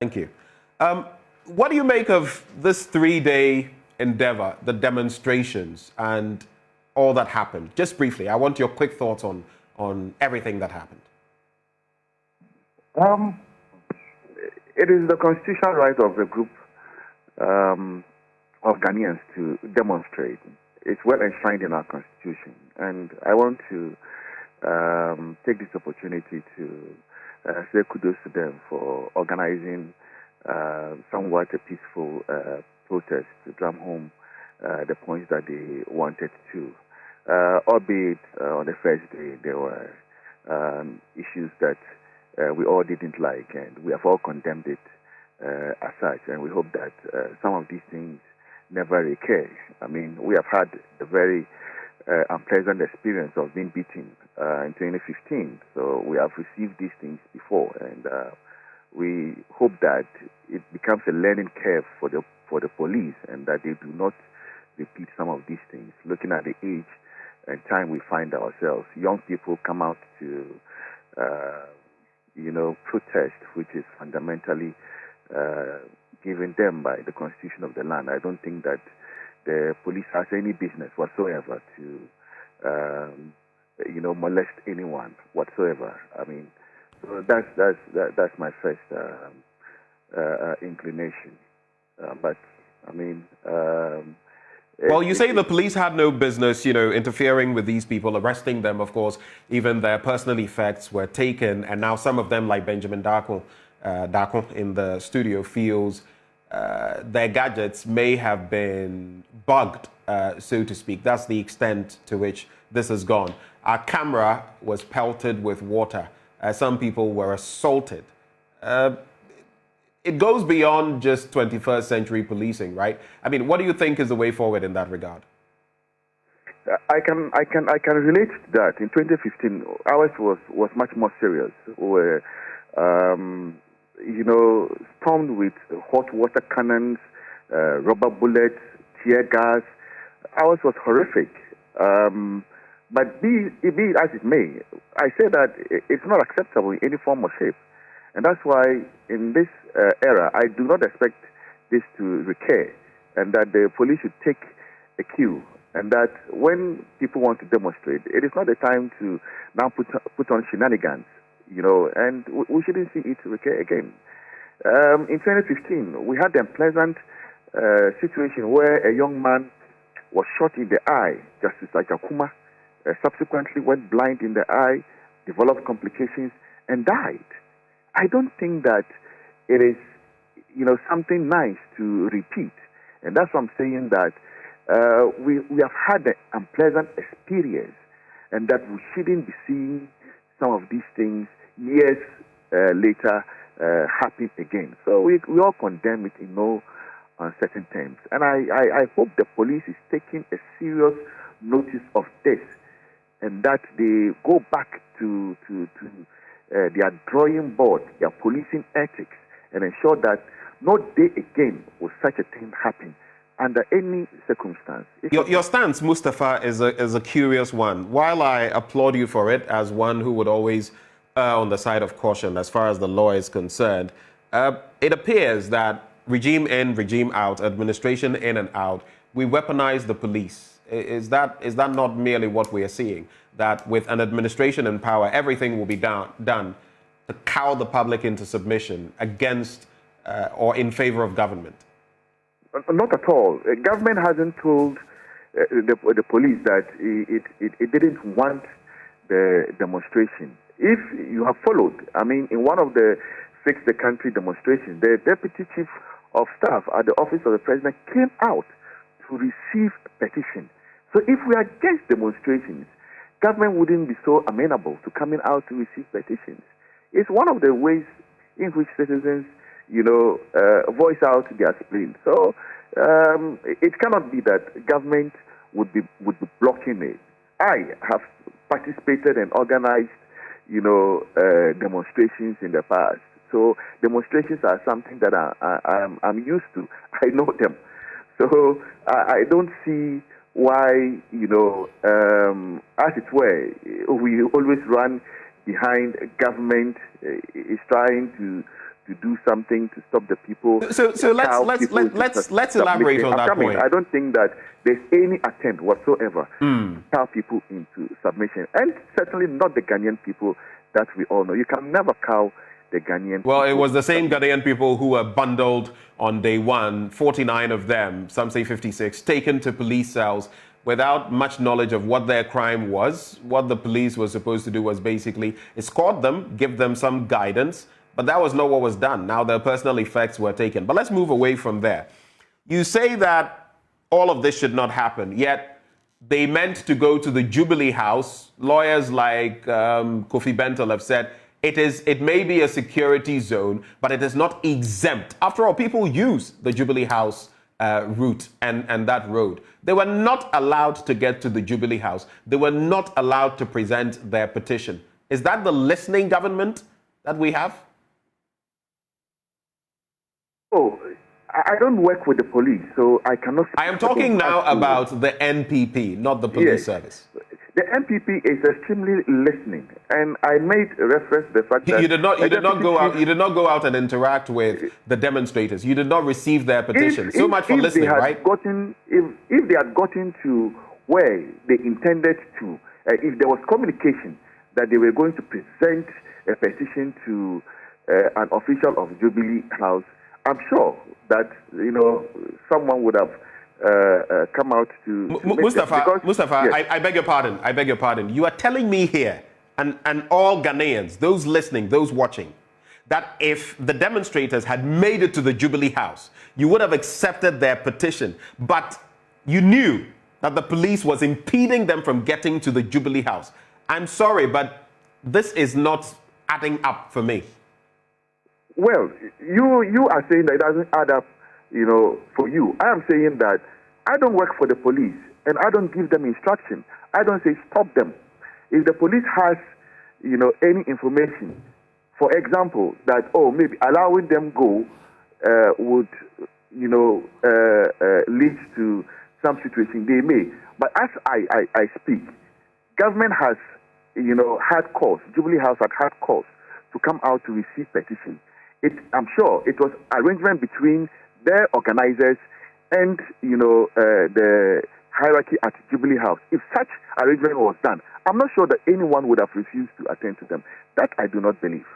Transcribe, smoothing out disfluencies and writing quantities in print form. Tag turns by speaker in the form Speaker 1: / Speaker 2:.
Speaker 1: Thank you. What do you make of this three-day endeavor, the demonstrations, and all that happened? Just briefly, I want your quick thoughts on everything that happened.
Speaker 2: It is the constitutional right of the group of Ghanaians to demonstrate. It's well enshrined in our constitution, and I want to take this opportunity to say kudos to them for organizing somewhat a peaceful protest to drum home the points that they wanted to. Albeit on the first day there were issues that we all didn't like, and we have all condemned it as such, and we hope that some of these things never recur. I mean, we have had a very unpleasant experience of being beaten in 2015, so we have received these things before, and we hope that it becomes a learning curve for the police, and that they do not repeat some of these things. Looking at the age and time we find ourselves, young people come out to protest, which is fundamentally given them by the constitution of the land. I don't think that the police has any business whatsoever to molest anyone whatsoever. I mean, so that's my first inclination. But I mean.
Speaker 1: Well, you say the police had no business, interfering with these people, arresting them, of course. Even their personal effects were taken, and now some of them, like Benjamin Darko in the studio, feels their gadgets may have been bugged, so to speak. That's the extent to which this has gone. Our camera was pelted with water. Some people were assaulted. It goes beyond just 21st century policing, right? I mean, what do you think is the way forward in that regard?
Speaker 2: I can relate to that. In 2015, ours was much more serious. We were, stormed with hot water cannons, rubber bullets, tear gas. Ours was horrific. But be it as it may, I say that it's not acceptable in any form or shape. And that's why in this era, I do not expect this to recur, and that the police should take a cue, and that when people want to demonstrate, it is not the time to now put on shenanigans, and we shouldn't see it recur again. In 2015, we had the unpleasant situation where a young man was shot in the eye, Justice Ajakuma, subsequently went blind in the eye, developed complications, and died. I don't think that it is, something nice to repeat. And that's why I'm saying that we have had an unpleasant experience, and that we shouldn't be seeing some of these things years later happen again. So we all condemn it in no uncertain terms. And I hope the police is taking a serious notice of this, and that they go back to their drawing board, their policing ethics, and ensure that no day again will such a thing happen under any circumstance.
Speaker 1: Your stance, Mustapha, is a curious one. While I applaud you for it as one who would always err on the side of caution as far as the law is concerned, it appears that regime in, regime out, administration in and out, we weaponize the police. Is that not merely what we are seeing? That with an administration in power, everything will be done to cow the public into submission against or in favor of government?
Speaker 2: Not at all. Government hasn't told the police that it didn't want the demonstration. If you have followed, I mean, in one of the Fix the Country demonstrations, the Deputy Chief of Staff at the Office of the President came out to receive a petition. So if we are against demonstrations, government wouldn't be so amenable to coming out to receive petitions. It's one of the ways in which citizens, voice out their spleen. So it cannot be that government would be blocking it. I have participated and organized, demonstrations in the past. So demonstrations are something that I'm used to. I know them. So I don't see why, as it were, we always run behind government is trying to to do something to stop the people.
Speaker 1: So let's elaborate on that point.
Speaker 2: I don't think that there's any attempt whatsoever to cow people into submission, and certainly not the Ghanaian people that we all know. You can never cow the Ghanaian
Speaker 1: Well,
Speaker 2: people.
Speaker 1: it was the same Ghanaian people who were bundled on day one, 49 of them, some say 56, taken to police cells without much knowledge of what their crime was. What the police were supposed to do was basically escort them, give them some guidance, but that was not what was done. Now, their personal effects were taken. But let's move away from there. You say that all of this should not happen, yet they meant to go to the Jubilee House. Lawyers like Kofi Bentel have said it may be a security zone, but it is not exempt. After all, people use the Jubilee House route and that road. They were not allowed to get to the Jubilee House. They were not allowed to present their petition. Is that the listening government that we have?
Speaker 2: Oh, I don't work with the police, so I cannot...
Speaker 1: I am talking now about the NPP, not the police service.
Speaker 2: The NPP is extremely listening, and I made reference to the fact that
Speaker 1: you did not go out and interact with the demonstrators. You did not receive their petition. So much for listening, right?
Speaker 2: If they had gotten to where they intended to, if there was communication that they were going to present a petition to an official of Jubilee House, I'm sure that someone would have come out to
Speaker 1: Mustapha,
Speaker 2: yes.
Speaker 1: I beg your pardon. I beg your pardon. You are telling me here, and all Ghanaians, those listening, those watching, that if the demonstrators had made it to the Jubilee House, you would have accepted their petition, but you knew that the police was impeding them from getting to the Jubilee House. I'm sorry, but this is not adding up for me.
Speaker 2: Well, you are saying that it doesn't add up, for you. I am saying that I don't work for the police and I don't give them instruction. I don't say stop them. If the police has, any information, for example, that, maybe allowing them go would, lead to some situation, they may. But as I speak, government has, had calls, Jubilee House had calls to come out to receive petition. I'm sure it was arrangement between their organizers and, the hierarchy at Jubilee House. If such arrangement was done, I'm not sure that anyone would have refused to attend to them. That I do not believe.